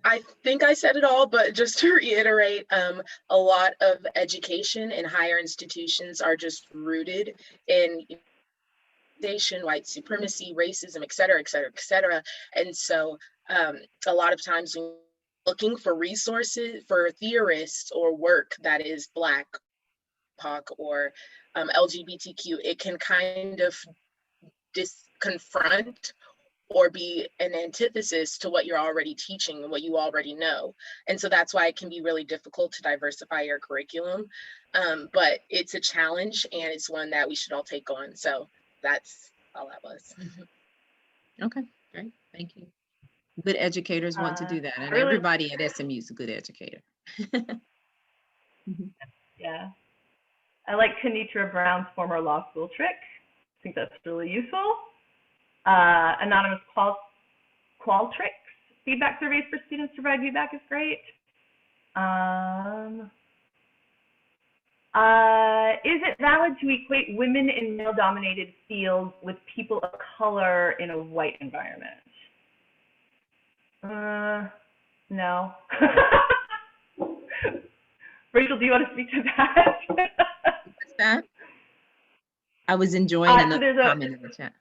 I think I said it all, but just to reiterate, a lot of education in higher institutions are just rooted in white supremacy, racism, et cetera, et cetera, et cetera. And so a lot of times when looking for resources for theorists or work that is Black, POC, or LGBTQ, it can kind of confront or be an antithesis to what you're already teaching and what you already know. And so that's why it can be really difficult to diversify your curriculum. But it's a challenge and it's one that we should all take on. So that's all that was. Okay, great, thank you. Good educators want to do that, and really, everybody at SMU is a good educator. Yeah, I like Kenitra Brown's former law school trick. I think that's really useful. Anonymous Qualtrics feedback surveys for students to provide feedback is great. Is it valid to equate women in male-dominated fields with people of color in a white environment? No. Rachel, do you want to speak to that? What's that? I was enjoying another comment in the chat.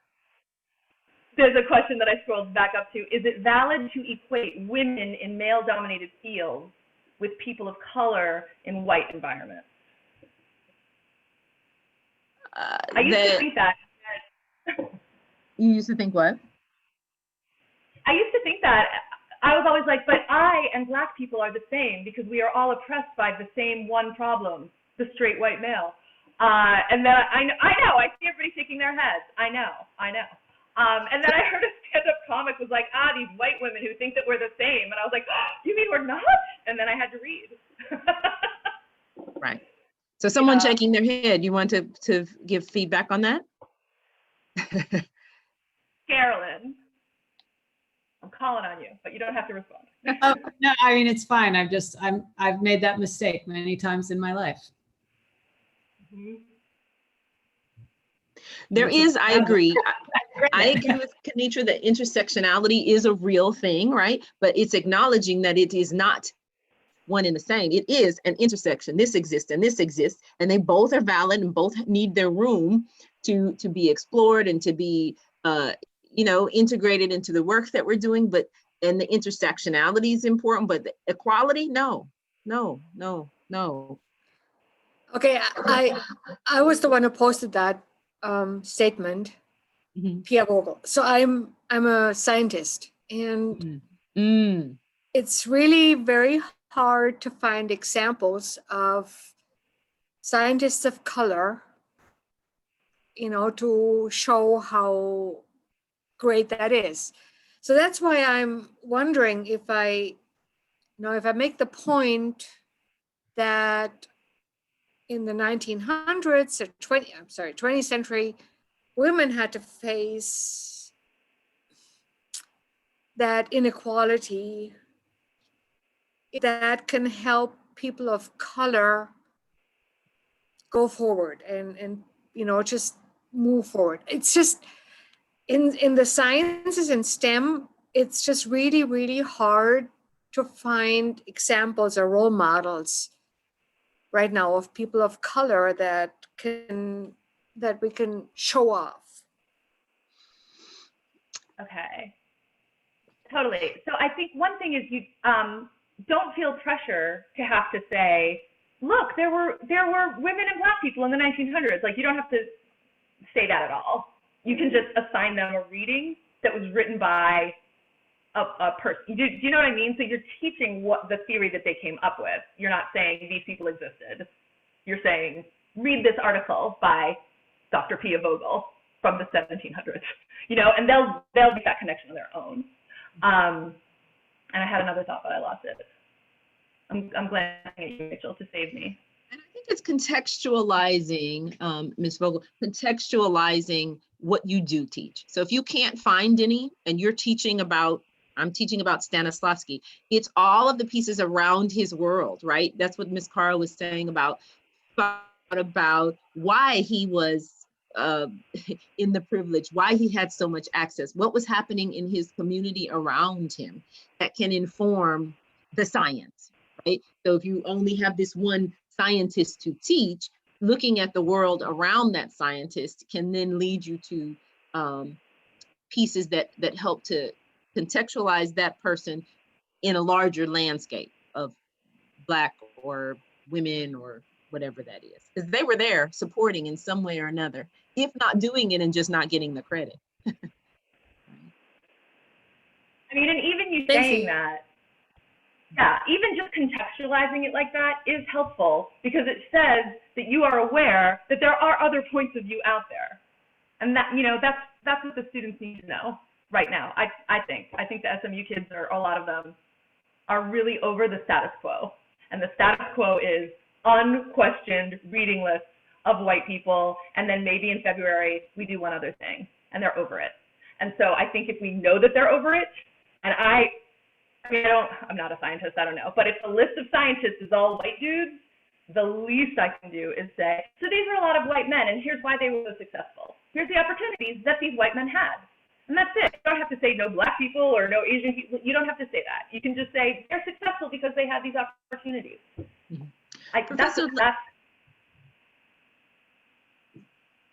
There's a question that I scrolled back up to. Is it valid to equate women in male-dominated fields with people of color in white environments? I used to think that. You used to think what? I used to think that. I was always like, but I and Black people are the same because we are all oppressed by the same one problem, the straight white male. And then I know, I see everybody shaking their heads. I know. And then I heard a stand-up comic was like, these white women who think that we're the same. And I was like, you mean we're not? And then I had to read. Right. So someone shaking their head, you want to give feedback on that? Kara-Lynn, I'm calling on you, but you don't have to respond. Oh, no, I mean, it's fine. I've made that mistake many times in my life. There is, I agree. I agree with Kenitra that intersectionality is a real thing, right? But it's acknowledging that it is not one and the same. It is an intersection. This exists and this exists, and they both are valid and both need their room to be explored and to be, integrated into the work that we're doing. And the intersectionality is important, but the equality, no. Okay, I was the one who posted that statement, Pia Vogel. So I'm a scientist, and it's really very hard to find examples of scientists of color, to show how great that is. So that's why I'm wondering if I make the point that in the 1900s or 20th century, women had to face that inequality that can help people of color go forward and just move forward. It's just in the sciences and STEM, it's just really, really hard to find examples or role models right now of people of color that we can show off. Okay, totally. So I think one thing is you don't feel pressure to have to say, look, there were women and Black people in the 1900s. Like, you don't have to say that at all. you can just assign them a reading that was written by a person. Do you know what I mean? So you're teaching what the theory that they came up with. You're not saying these people existed. You're saying, read this article by Dr. Pia Vogel from the 1700s, you know, and they'll make that connection on their own. And I had another thought, but I lost it. I'm glancing at you, Rachel, to save me. And I think it's contextualizing, Ms. Vogel, contextualizing what you do teach. So if you can't find any and you're teaching about, I'm teaching about Stanislavski, it's all of the pieces around his world, right? That's what Ms. Kara was saying about why he was in the privilege, why he had so much access, what was happening in his community around him that can inform the science, right? So if you only have this one scientist to teach, looking at the world around that scientist can then lead you to pieces that help to contextualize that person in a larger landscape of Black or women or whatever that is, because they were there supporting in some way or another, if not doing it and just not getting the credit. I mean, and even you saying that, yeah, even just contextualizing it like that is helpful, because it says that you are aware that there are other points of view out there. And that, you know, that's what the students need to know right now. I think the SMU kids are, a lot of them are really over the status quo. And the status quo is unquestioned reading lists of white people, and then maybe in February we do one other thing, and they're over it. And so I think if we know that they're over it, and I mean, I'm not a scientist, I don't know, but if the list of scientists is all white dudes, the least I can do is say, so these are a lot of white men, and here's why they were so successful. Here's the opportunities that these white men had. And that's it. You don't have to say no Black people or no Asian people. You don't have to say that. You can just say they're successful because they had these opportunities. Mm-hmm. That's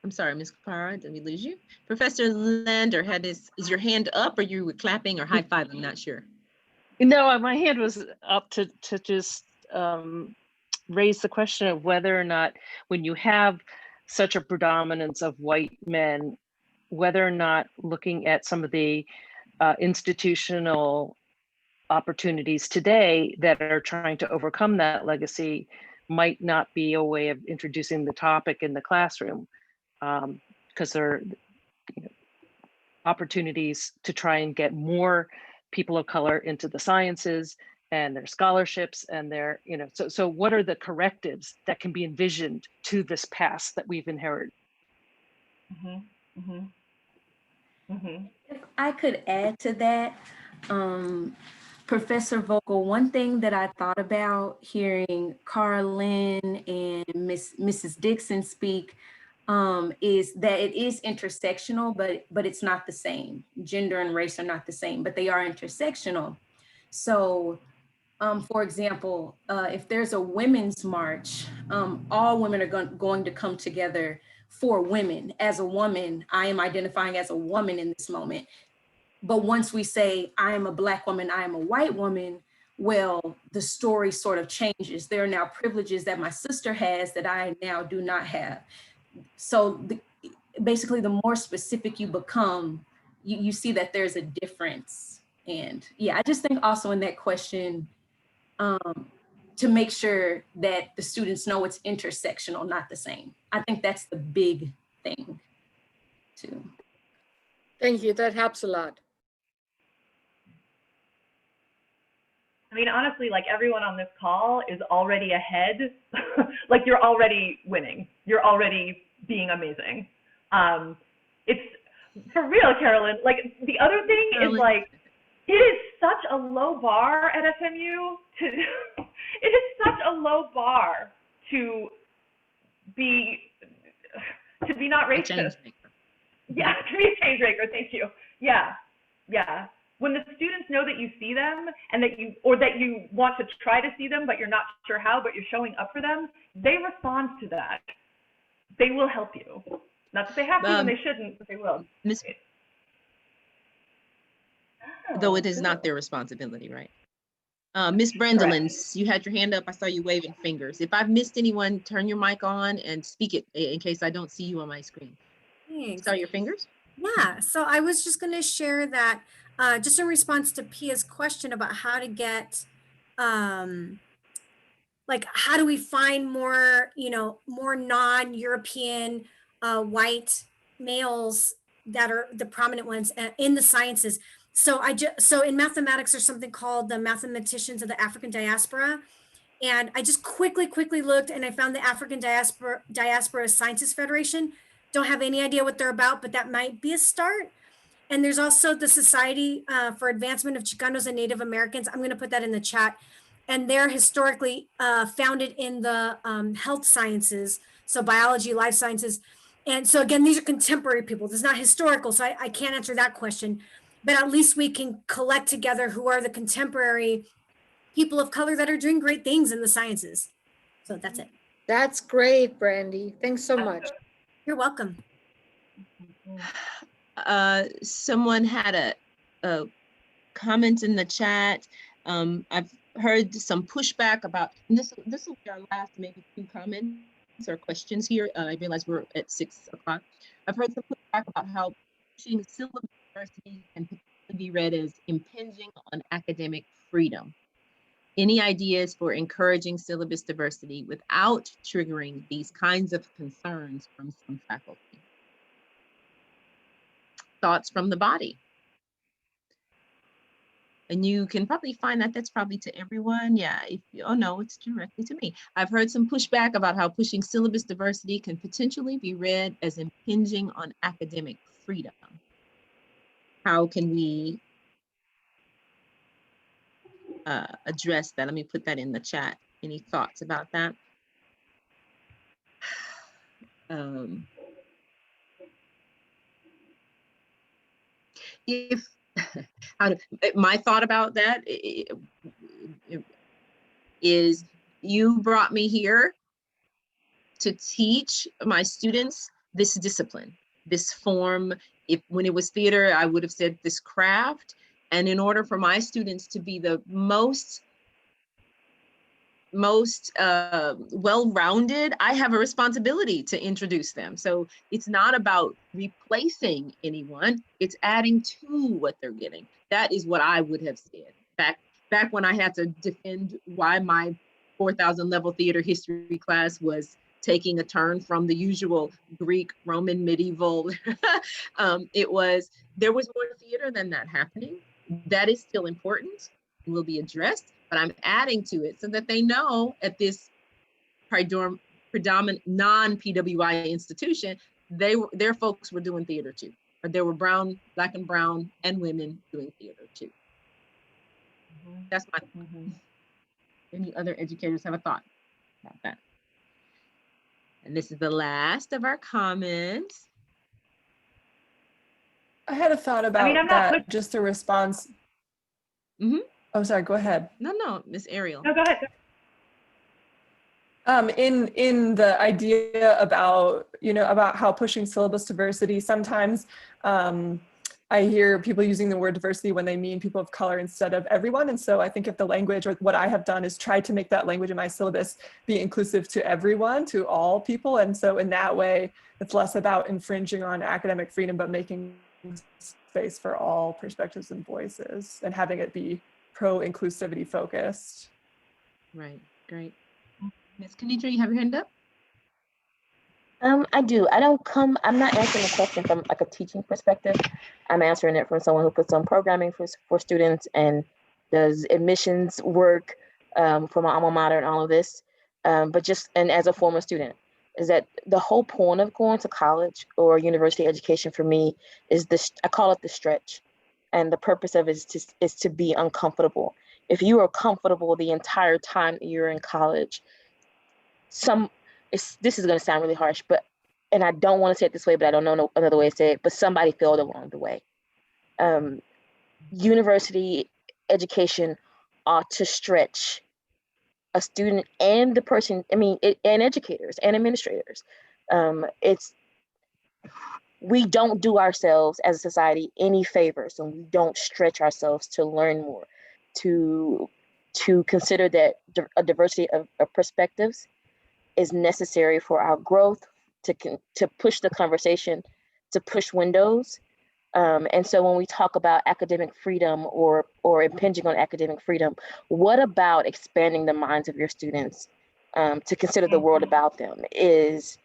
I'm sorry, Ms. Kara, did we lose you? Professor Lander is your hand up, or you were clapping or high five? I'm not sure. No, my hand was up to just raise the question of whether or not, when you have such a predominance of white men, whether or not looking at some of the institutional opportunities today that are trying to overcome that legacy might not be a way of introducing the topic in the classroom, because there are opportunities to try and get more people of color into the sciences and their scholarships and their, so what are the correctives that can be envisioned to this past that we've inherited? Mm-hmm. Mm-hmm. Mm-hmm. If I could add to that, Professor Vogel, one thing that I thought about hearing Carlin and Mrs. Dixon speak is that it is intersectional, but it's not the same. Gender and race are not the same, but they are intersectional. So, for example, if there's a women's march, all women are going to come together for women. As a woman, I am identifying as a woman in this moment. But once we say, I am a Black woman, I am a white woman, well, the story sort of changes. There are now privileges that my sister has that I now do not have. So basically, the more specific you become, you see that there's a difference. And yeah, I just think also in that question, to make sure that the students know it's intersectional, not the same. I think that's the big thing too. Thank you, that helps a lot. I mean, honestly, like everyone on this call is already ahead. Like you're already winning. You're already being amazing. It's for real, Kara-Lynn. Like the other thing is like, it is such a low bar at SMU it is such a low bar to be not racist. Yeah, to be a change maker. Thank you. Yeah, yeah. When the students know that you see them and that you want to try to see them, but you're not sure how, but you're showing up for them, they respond to that. They will help you. Not that they have to and they shouldn't, but they will. Though it is not their responsibility, right? Miss Brendolyn, you had your hand up. I saw you waving fingers. If I've missed anyone, turn your mic on and speak it in case I don't see you on my screen. Thanks. Saw your fingers? Yeah, so I was just going to share that just in response to Pia's question about how to get, like, how do we find more, more non-European white males that are the prominent ones in the sciences. So so in mathematics, there's something called the Mathematicians of the African Diaspora. And I just quickly looked and I found the African Diaspora Sciences Federation. Don't have any idea what they're about, but that might be a start. And there's also the Society for Advancement of Chicanos and Native Americans. I'm going to put that in the chat. And they're historically founded in the health sciences, so biology, life sciences. And so again, these are contemporary people. This is not historical, so I can't answer that question. But at least we can collect together who are the contemporary people of color that are doing great things in the sciences. So that's it. That's great, Brandy. Thanks so much. You're welcome. Someone had a comment in the chat. I've heard some pushback about, and this will be our last maybe 2 comments or questions here. I realize we're at 6 o'clock. I've heard some pushback about how pushing syllabus diversity can potentially be read as impinging on academic freedom. Any ideas for encouraging syllabus diversity without triggering these kinds of concerns from some faculty? Thoughts from the body? And you can probably find that that's probably to everyone. Yeah, oh no, it's directly to me. I've heard some pushback about how pushing syllabus diversity can potentially be read as impinging on academic freedom. How can we address that? Let me put that in the chat. Any thoughts about that? My thought about that is, you brought me here to teach my students this discipline, this form. When it was theater, I would have said this craft. And in order for my students to be the most well-rounded, I have a responsibility to introduce them. So it's not about replacing anyone, it's adding to what they're getting. That is what I would have said back when I had to defend why my 4,000 level theater history class was taking a turn from the usual Greek, Roman, medieval. There was more theater than that happening. That is still important, will be addressed, but I'm adding to it so that they know at this predominant non-PWI institution, their folks were doing theater too. Or there were black and brown and women doing theater too. That's my Any other educators have a thought about that? And this is the last of our comments. I had a thought about that, just a response. Oh, sorry, go ahead. No, Miss Ariel. No, go ahead. In the idea about, about how pushing syllabus diversity, sometimes I hear people using the word diversity when they mean people of color instead of everyone. And so I think if the language, or what I have done is try to make that language in my syllabus be inclusive to everyone, to all people. And so in that way, it's less about infringing on academic freedom, but making space for all perspectives and voices and having it be pro-inclusivity focused. Right, great. Ms. Kanitra, you have your hand up? I do. I'm not answering the question from like a teaching perspective. I'm answering it from someone who puts on programming for students and does admissions work for my alma mater and all of this. But as a former student, is that the whole point of going to college or university education for me is I call it the stretch. And the purpose of it is to be uncomfortable. If you are comfortable the entire time that you're in college, this is going to sound really harsh, and I don't want to say it this way, but I don't know another way to say it, but somebody failed along the way. University education ought to stretch a student and the person, and educators and administrators. We don't do ourselves as a society any favors, and we don't stretch ourselves to learn more, to consider that a diversity of perspectives is necessary for our growth, to push the conversation, to push windows, And so when we talk about academic freedom or impinging on academic freedom, what about expanding the minds of your students to consider the world about them is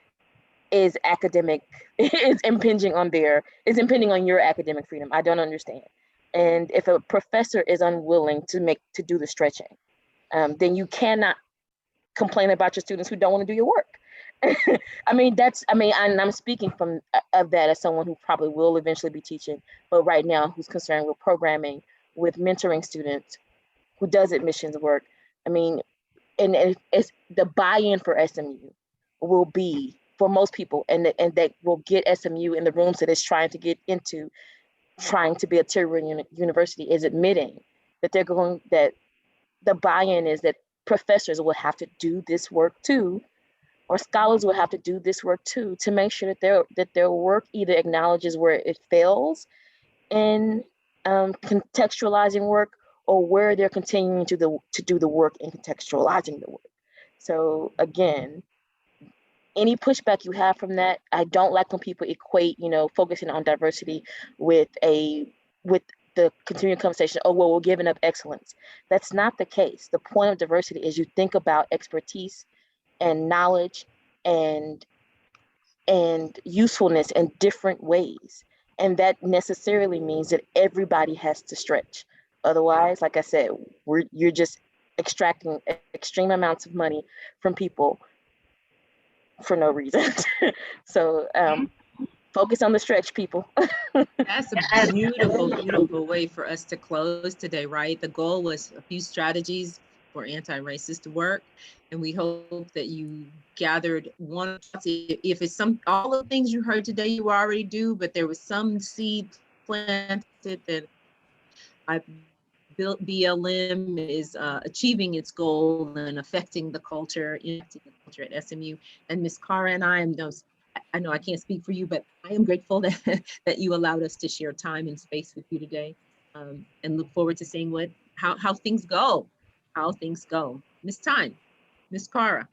impinging on your academic freedom? I don't understand. And if a professor is unwilling to do the stretching, then you cannot complain about your students who don't want to do your work. And I'm speaking of that as someone who probably will eventually be teaching, but right now who's concerned with programming, with mentoring students, who does admissions work. And it's the buy-in for SMU will be for most people, and that will get SMU in the rooms that it's trying to get into, trying to be a tier one university, is admitting that that the buy-in is that professors will have to do this work too, or scholars will have to do this work too, to make sure that their work either acknowledges where it fails in contextualizing work, or where they're continuing to do the work in contextualizing the work. So again, any pushback you have from that, I don't like when people equate, focusing on diversity with the continuing conversation, oh, well, we're giving up excellence. That's not the case. The point of diversity is you think about expertise and knowledge and usefulness in different ways. And that necessarily means that everybody has to stretch. Otherwise, like I said, you're just extracting extreme amounts of money from people for no reason. So focus on the stretch, people. That's a beautiful, beautiful way for us to close today, right? The goal was a few strategies for anti-racist work, and we hope that you gathered one. If it's all the things you heard today you already do, but there was some seed planted that I built. BLM is achieving its goal and affecting the culture, impacting the culture at SMU. And Ms. Kara and I know I can't speak for you, but I am grateful that you allowed us to share time and space with you today, and look forward to seeing how things go. Miss Kara.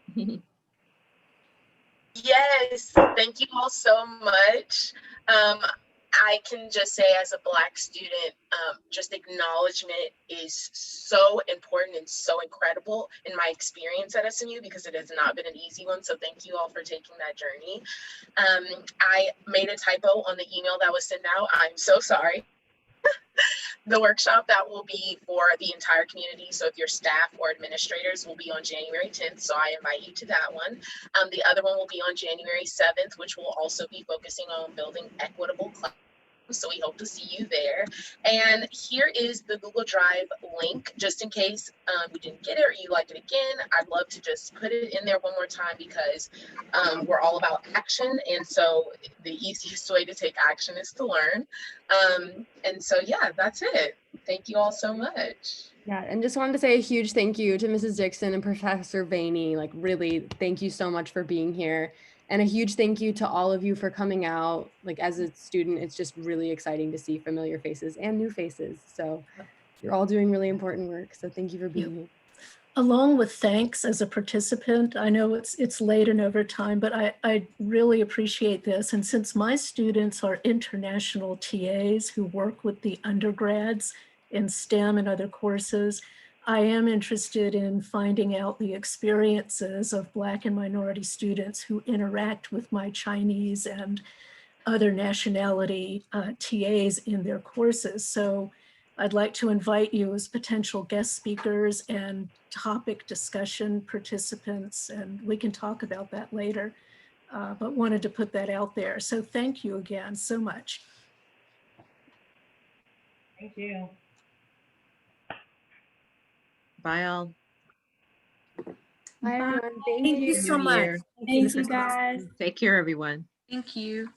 Yes, thank you all so much. I can just say, as a Black student, just acknowledgement is so important and so incredible in my experience at SMU, because it has not been an easy one. So thank you all for taking that journey. I made a typo on the email that was sent out. I'm so sorry. The workshop that will be for the entire community, so if your staff or administrators, will be on January 10th, so I invite you to that one. The other one will be on January 7th, which will also be focusing on building equitable classrooms, so we hope to see you there. And here is the Google Drive link, just in case you didn't get it or you like it again. I'd love to just put it in there one more time, because we're all about action, and so the easiest way to take action is to learn. And so yeah, that's it. Thank you all so much. Yeah, and just wanted to say a huge thank you to Mrs. Dixon and Professor Vaney. Like, really, thank you so much for being here. And a huge thank you to all of you for coming out. Like, as a student, it's just really exciting to see familiar faces and new faces. So you're all doing really important work. So thank you for being here. Along with thanks as a participant, I know it's late and overtime, but I really appreciate this. And since my students are international TAs who work with the undergrads in STEM and other courses, I am interested in finding out the experiences of Black and minority students who interact with my Chinese and other nationality TAs in their courses. So I'd like to invite you as potential guest speakers and topic discussion participants, and we can talk about that later, but wanted to put that out there. So thank you again so much. Thank you. Bye all. Bye everyone. Thank you so much. Thank you guys. Take care, everyone. Thank you.